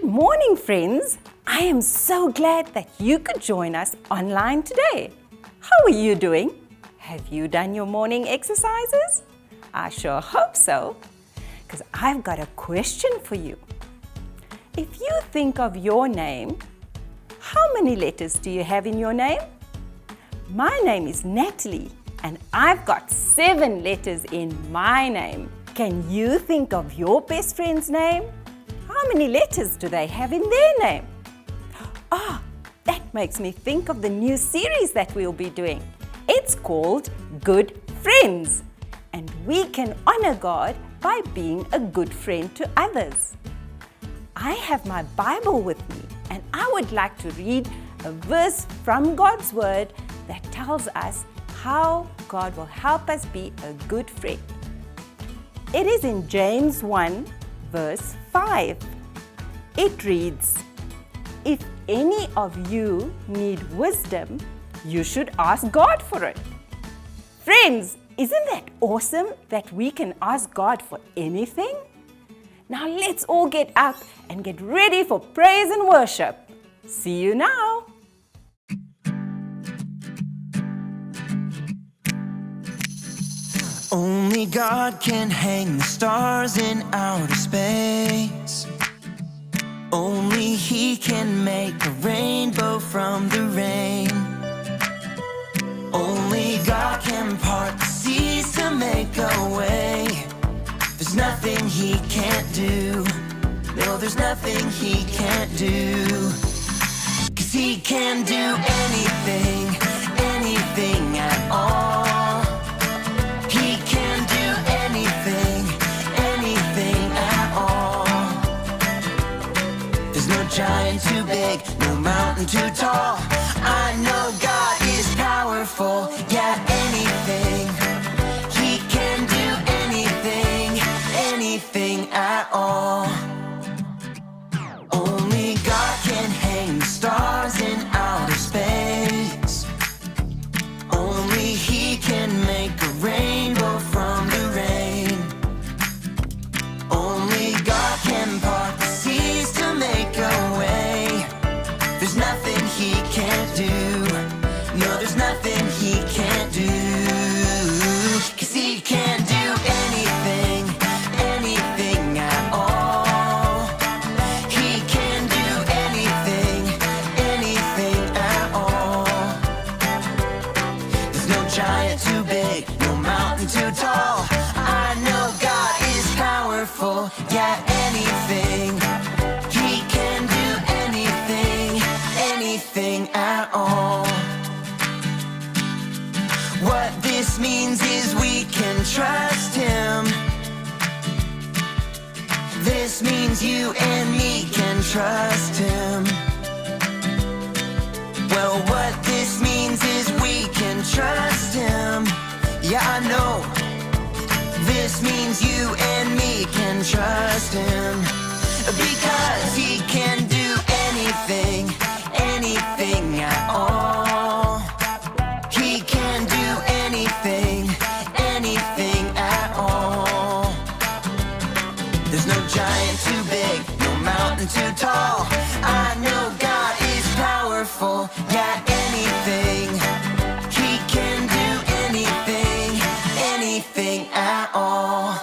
Good morning, friends. I am so glad that you could join us online today. How are you doing? Have you done your morning exercises? I sure hope so, because I've got a question for you. If you think of your name, how many letters do you have in your name? My name is Natalie, and I've got 7 letters in my name. Can you think of your best friend's name? How many letters do they have in their name? That makes me think of the new series that we'll be doing. It's called Good Friends, and we can honor God by being a good friend to others. I have my Bible with me, and I would like to read a verse from God's Word that tells us how God will help us be a good friend. It is in James 1, verse 5. It reads, "If any of you need wisdom, you should ask God for it." Friends, isn't that awesome that we can ask God for anything? Now let's all get up and get ready for praise and worship. See you now. Only God can hang the stars in outer space. Only He can make a rainbow from the rain. Only God can part the seas to make a way. There's nothing He can't do. No, there's nothing He can't do. 'Cause He can do anything, anything at all. He can do anything, anything at all. There's no giant too big, no mountain too tall. I know God is powerful, yeah, anything. He can do anything, anything at all. Only God can hang the stars in outer space. Only He can make a rainbow from the rain. Only God can part the seas to make a way. There's nothing He can't do. No, there's nothing He can't do. 'Cause He can do anything, anything at all. He can do anything, anything at all. There's no giant too big, no mountain too tall. I know God is powerful, yeah, anything. He can do anything, anything at all. What this means is we can trust Him. This means you and me can trust Him. Well, what this means is we can trust Him. Yeah, I know. This means you and me can trust Him. Because He can do anything, anything at all. He can do anything, anything at all. There's no giant too big, no mountain too tall. I know God is powerful, yeah, anything. He can do anything, anything at all.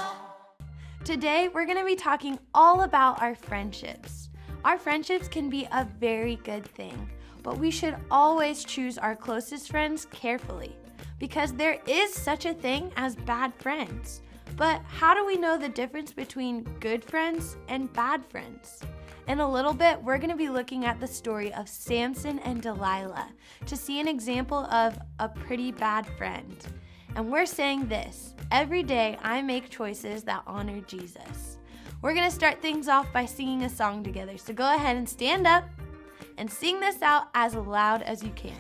Today, we're going to be talking all about our friendships. Our friendships can be a very good thing, but we should always choose our closest friends carefully, because there is such a thing as bad friends. But how do we know the difference between good friends and bad friends? In a little bit, we're going to be looking at the story of Samson and Delilah to see an example of a pretty bad friend. And we're saying this: every day I make choices that honor Jesus. We're going to start things off by singing a song together. So go ahead and stand up and sing this out as loud as you can.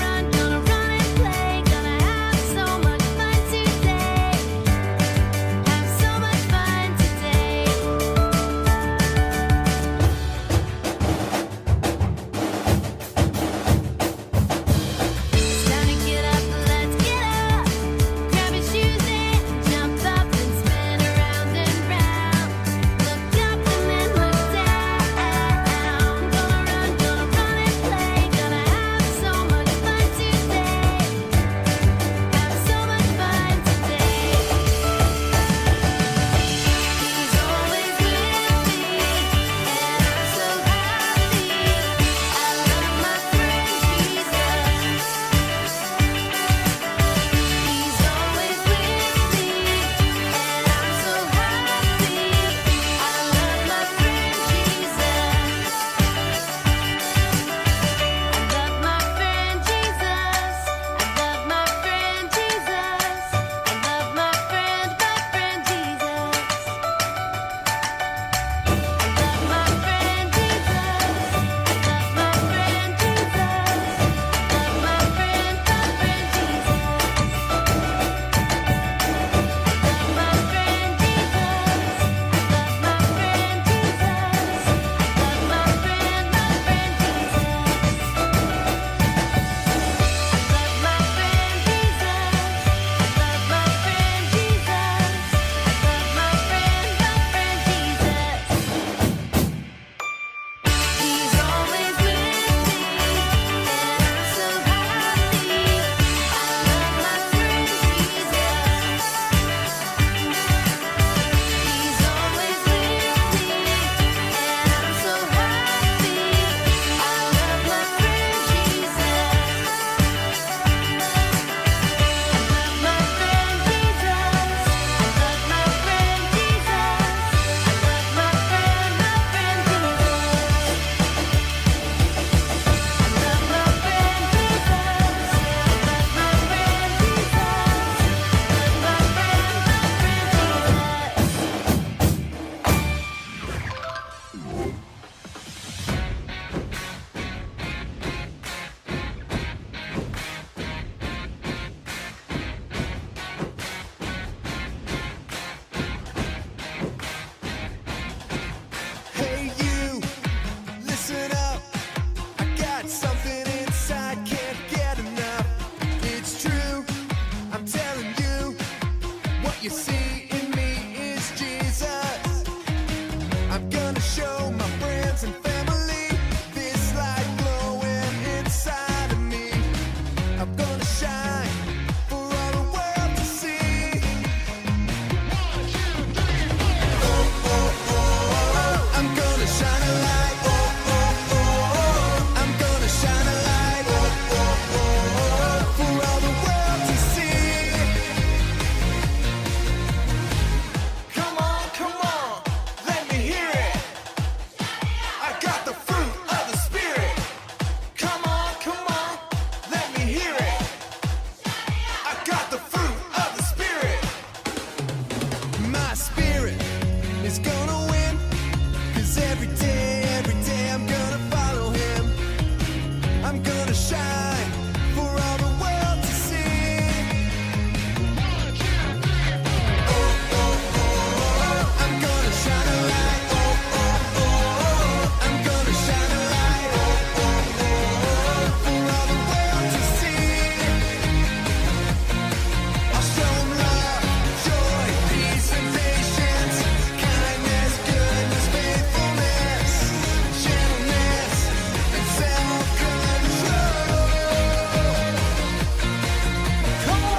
Run I'm gonna show my friends and family this light glowing inside of me. I'm gonna shine for all the world to see. 1, 2, 3, 4. Oh, oh, oh, I'm gonna shine a light. Oh, oh, oh, I'm gonna shine a light. Oh, oh, oh, for all the world to see. Come on, let me hear it. I got the fruit of the Spirit. Come on, let me hear it. I got the fruit of the Spirit. My spirit is gonna win. 'Cause every day I'm gonna follow him. I'm gonna shine for all the world to see. 1, 2, 3, 4. Oh, oh, oh, I'm gonna shine a light. Oh, oh, oh, I'm gonna shine a light. Oh, oh, oh, for all the world to see. I'll show 'em love, joy, peace, and patience, kindness, goodness, faithfulness, gentleness, and self-control. Come on!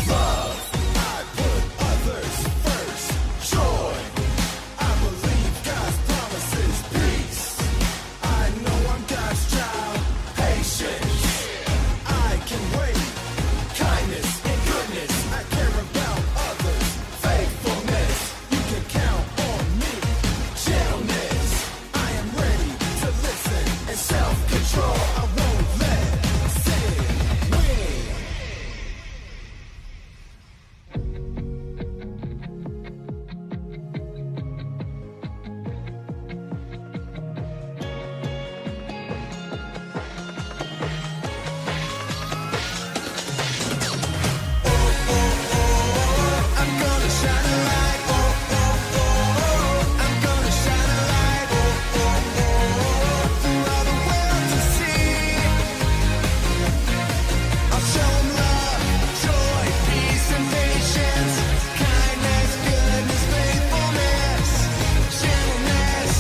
Love, I put others first. Joy, I believe God's promises. Peace, I know I'm God's child. Patience, I can wait. Kindness and goodness, I care about others. Faithfulness, you can count on me. Gentleness, I am ready to listen. And self-control, I won't let sin win. I'm gonna shine a light. Oh, oh, oh, I'm gonna shine a light. Oh, oh, oh, for all the world to see. I'll show 'em love, joy, peace, and patience, kindness, goodness, faithfulness, gentleness,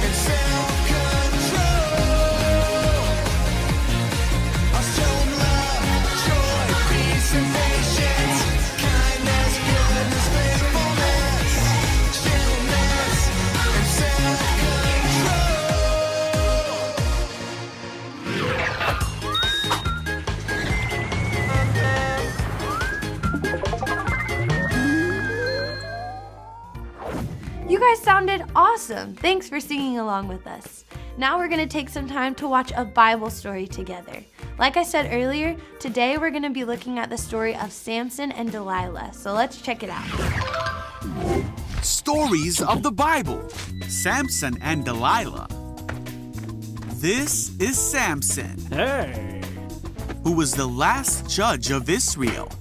and self-control. I'll show 'em love, joy, peace, and patience, kindness, goodness, faithfulness, gentleness, and self-control. You guys sounded awesome. Thanks for singing along with us. Now we're going to take some time to watch a Bible story together. Like I said earlier, today we're going to be looking at the story of Samson and Delilah. So let's check it out. Stories of the Bible. Samson and Delilah. This is Samson, Hey! who was the last judge of Israel.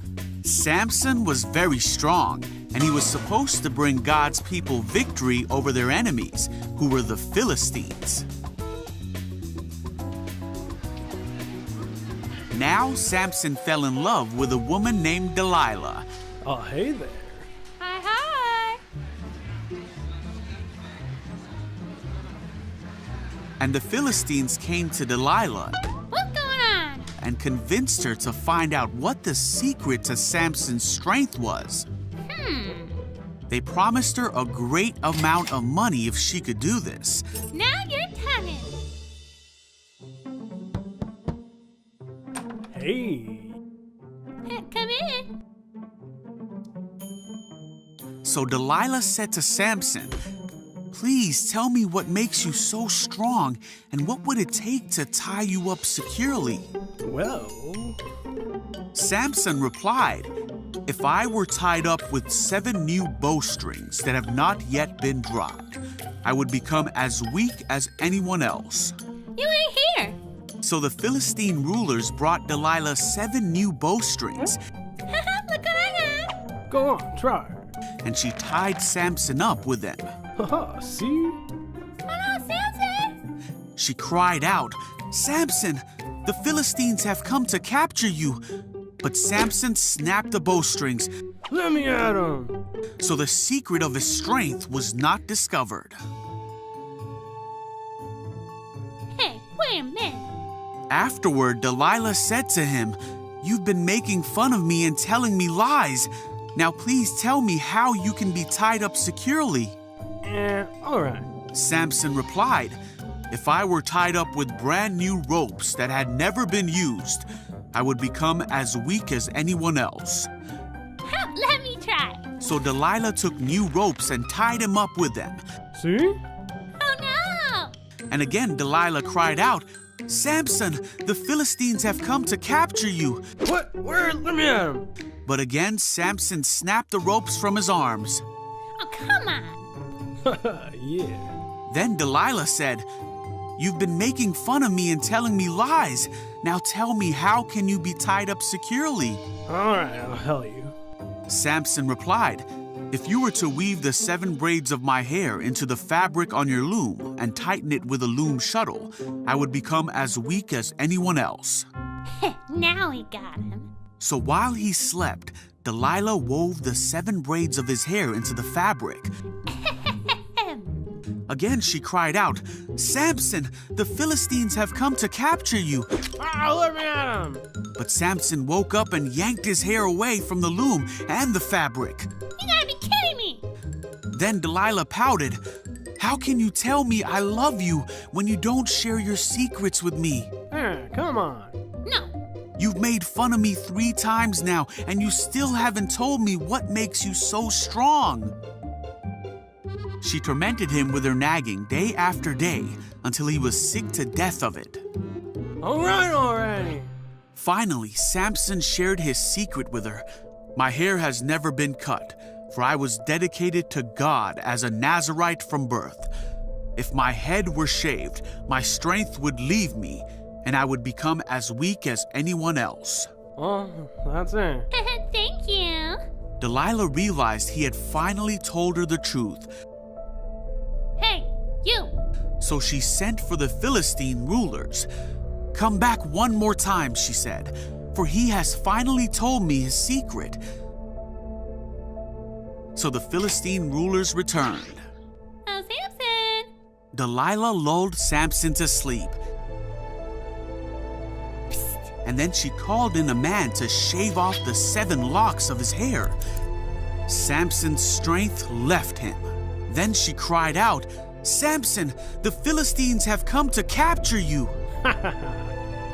Samson was very strong, and he was supposed to bring God's people victory over their enemies, who were the Philistines. Now Samson fell in love with a woman named Delilah. Oh, hey there. Hi, hi. And the Philistines came to Delilah What's going on? and convinced her to find out what the secret to Samson's strength was. They promised her a great amount of money if she could do this. Now you're talking. Hey! Come in. So Delilah said to Samson, "Please tell me what makes you so strong, and what would it take to tie you up securely?" Well, Samson replied, "If I were tied up with 7 new bowstrings that have not yet been dropped, I would become as weak as anyone else." You ain't here. So the Philistine rulers brought Delilah 7 new bowstrings, Look what I got. go on, try. and she tied Samson up with them. Haha, see? Oh no, Samson! She cried out, "Samson, the Philistines have come to capture you. But Samson snapped the bowstrings, Let me at him. so the secret of his strength was not discovered. Hey, wait a minute. Afterward, Delilah said to him, "You've been making fun of me and telling me lies. Now please tell me how you can be tied up securely." All right. Samson replied, "If I were tied up with brand new ropes that had never been used, I would become as weak as anyone else." Let me try. So Delilah took new ropes and tied him up with them. See? Oh no! And again Delilah cried out, "Samson, the Philistines have come to capture you." What? Where? Let me at him. But again Samson snapped the ropes from his arms. Oh, come on. Yeah. Then Delilah said, "You've been making fun of me and telling me lies. Now tell me, how can you be tied up securely?" All right, I'll tell you. Samson replied, "If you were to weave the 7 braids of my hair into the fabric on your loom and tighten it with a loom shuttle, I would become as weak as anyone else." Now we got him. So while he slept, Delilah wove the 7 braids of his hair into the fabric. Again she cried out, "Samson, the Philistines have come to capture you." Let me at him. But Samson woke up and yanked his hair away from the loom and the fabric. You gotta be kidding me. Then Delilah pouted, "How can you tell me I love you when you don't share your secrets with me? Come on. No. You've made fun of me 3 times now, and you still haven't told me what makes you so strong." She tormented him with her nagging day after day until he was sick to death of it. All right already. Finally, Samson shared his secret with her. "My hair has never been cut, for I was dedicated to God as a Nazirite from birth. If my head were shaved, my strength would leave me, and I would become as weak as anyone else." Well, that's it. Thank you. Delilah realized he had finally told her the truth, Hey, you. so she sent for the Philistine rulers. "Come back one more time," she said, "for he has finally told me his secret." So the Philistine rulers returned. Oh, Samson. Delilah lulled Samson to sleep. And then she called in a man to shave off the 7 locks of his hair. Samson's strength left him. Then she cried out, "Samson, the Philistines have come to capture you."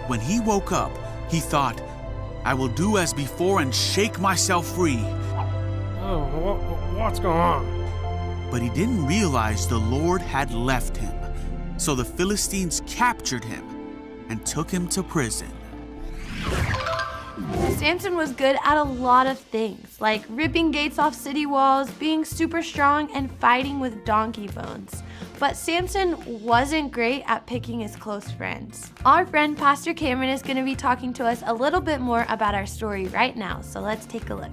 When he woke up, he thought, "I will do as before and shake myself free." Oh, what's going on? But he didn't realize the Lord had left him. So the Philistines captured him and took him to prison. Samson was good at a lot of things, like ripping gates off city walls, being super strong, and fighting with donkey bones. But Samson wasn't great at picking his close friends. Our friend Pastor Cameron is going to be talking to us a little bit more about our story right now, so let's take a look.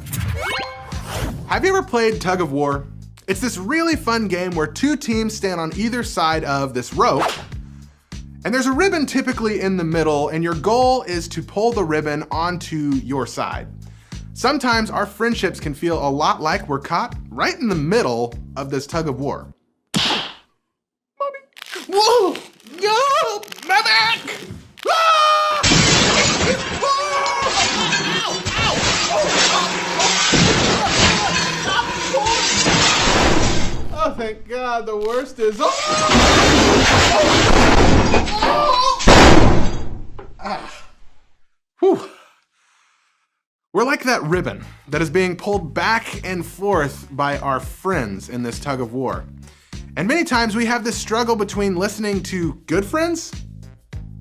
Have you ever played tug of war? It's this really fun game where 2 teams stand on either side of this rope, and there's a ribbon typically in the middle, and your goal is to pull the ribbon onto your side. Sometimes our friendships can feel a lot like we're caught right in the middle of this tug of war. Mommy. Whoa! No! My back! Ah! Ow! Ow! Oh, thank God, the worst is over. Whew. We're like that ribbon that is being pulled back and forth by our friends in this tug of war. And many times we have this struggle between listening to good friends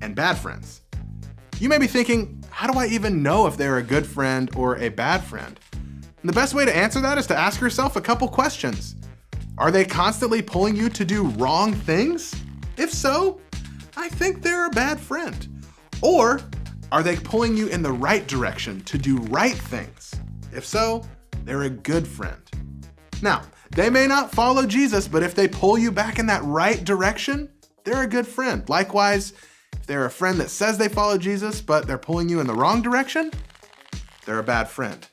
and bad friends. You may be thinking, how do I even know if they're a good friend or a bad friend? And the best way to answer that is to ask yourself a couple questions. Are they constantly pulling you to do wrong things? If so, I think they're a bad friend. Or are they pulling you in the right direction to do right things? If so, they're a good friend. Now, they may not follow Jesus, but if they pull you back in that right direction, they're a good friend. Likewise, if they're a friend that says they follow Jesus, but they're pulling you in the wrong direction, they're a bad friend.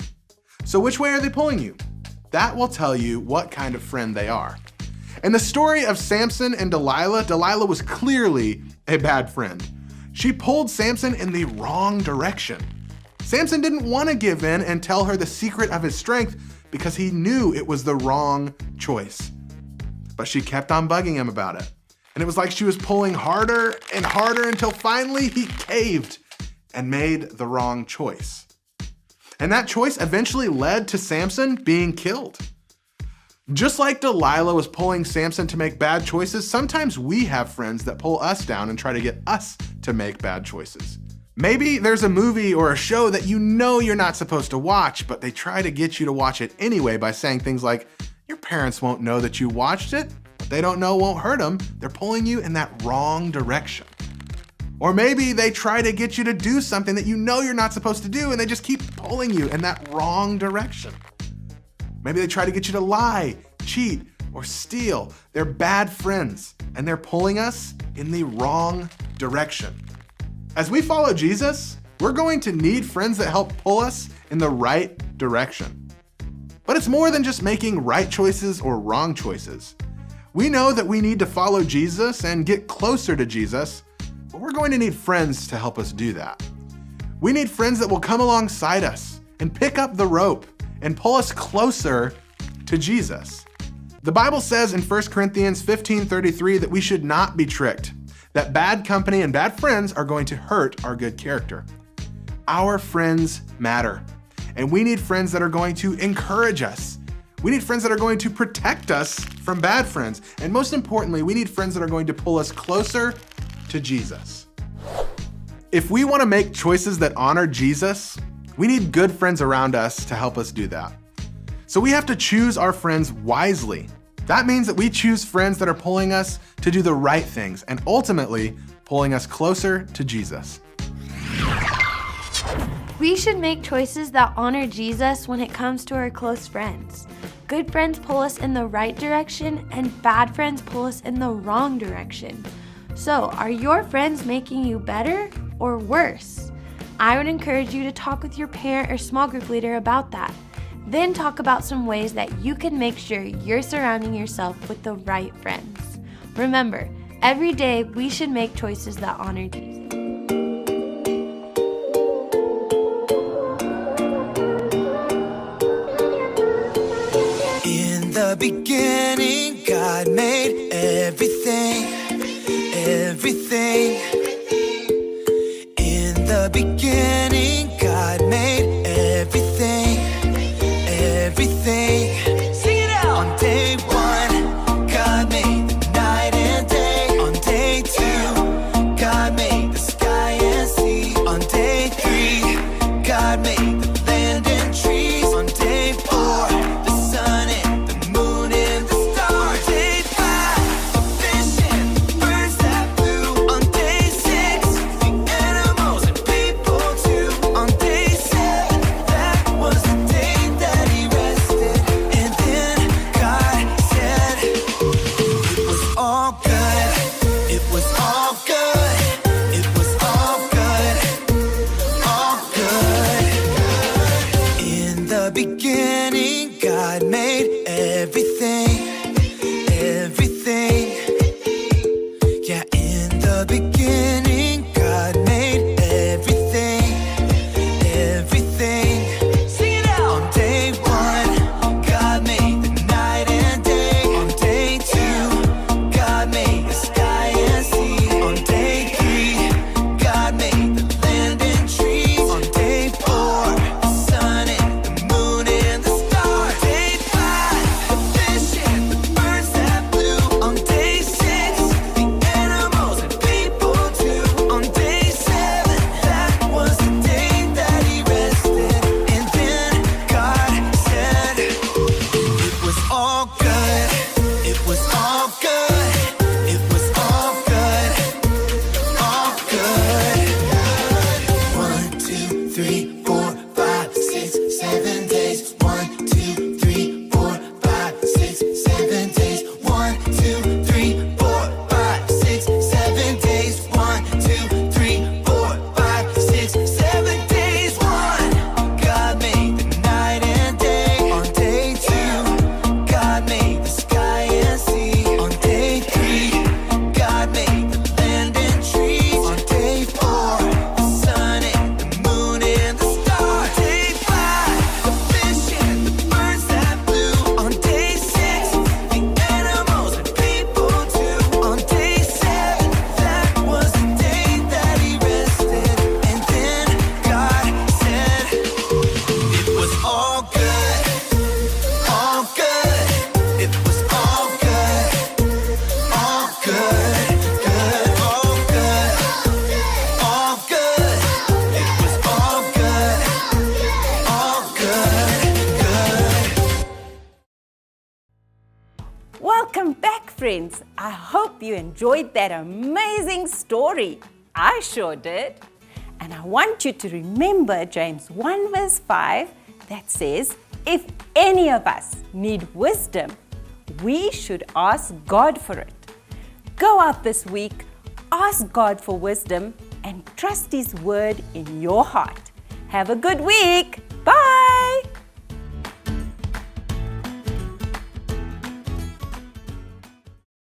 So which way are they pulling you? That will tell you what kind of friend they are. In the story of Samson and Delilah, Delilah was clearly a bad friend. She pulled Samson in the wrong direction. Samson didn't want to give in and tell her the secret of his strength because he knew it was the wrong choice. But she kept on bugging him about it. And it was like she was pulling harder and harder until finally he caved and made the wrong choice. And that choice eventually led to Samson being killed. Just like Delilah was pulling Samson to make bad choices, sometimes we have friends that pull us down and try to get us to make bad choices. Maybe there's a movie or a show that you know you're not supposed to watch, but they try to get you to watch it anyway by saying things like, your parents won't know that you watched it. What they don't know won't hurt them. They're pulling you in that wrong direction. Or maybe they try to get you to do something that you know you're not supposed to do, and they just keep pulling you in that wrong direction. Maybe they try to get you to lie, cheat, or steal. They're bad friends, and they're pulling us in the wrong direction. As we follow Jesus, we're going to need friends that help pull us in the right direction. But it's more than just making right choices or wrong choices. We know that we need to follow Jesus and get closer to Jesus, but we're going to need friends to help us do that. We need friends that will come alongside us and pick up the rope and pull us closer to Jesus. The Bible says in 1 Corinthians 15:33 that we should not be tricked, that bad company and bad friends are going to hurt our good character. Our friends matter, and we need friends that are going to encourage us. We need friends that are going to protect us from bad friends. And most importantly, we need friends that are going to pull us closer to Jesus. If we want to make choices that honor Jesus, we need good friends around us to help us do that. So we have to choose our friends wisely. That means that we choose friends that are pulling us to do the right things and ultimately pulling us closer to Jesus. We should make choices that honor Jesus when it comes to our close friends. Good friends pull us in the right direction, and bad friends pull us in the wrong direction. So, are your friends making you better or worse? I would encourage you to talk with your parent or small group leader about that. Then talk about some ways that you can make sure you're surrounding yourself with the right friends. Remember, every day we should make choices that honor Jesus. In the beginning, God made everything. In the beginning, God made everything. Sing it out. On day one, God made the night and day. On day two, God made the sky and sea. On day three, God made the land and trees. On day four, the sun and the moon and the stars. Day five, a fish and the birds that flew. On day six, the animals and people too. On day seven, that was the day that he rested. And then God said, it was all good. It was all good. It was all good. All good. In the beginning, God made everything. Yeah, in the beginning, God made everything. Sing it out. On day one, God made the night and day. On day two, God made the sky and sea. On day three, God made the land and trees. On day four, the sun and the moon and the stars. Day five, the fish Welcome back, friends. I hope you enjoyed that amazing story. I sure did. And I want you to remember James 1 verse 5 that says, if any of us need wisdom, we should ask God for it. Go out this week, ask God for wisdom, and trust His word in your heart. Have a good week. Bye.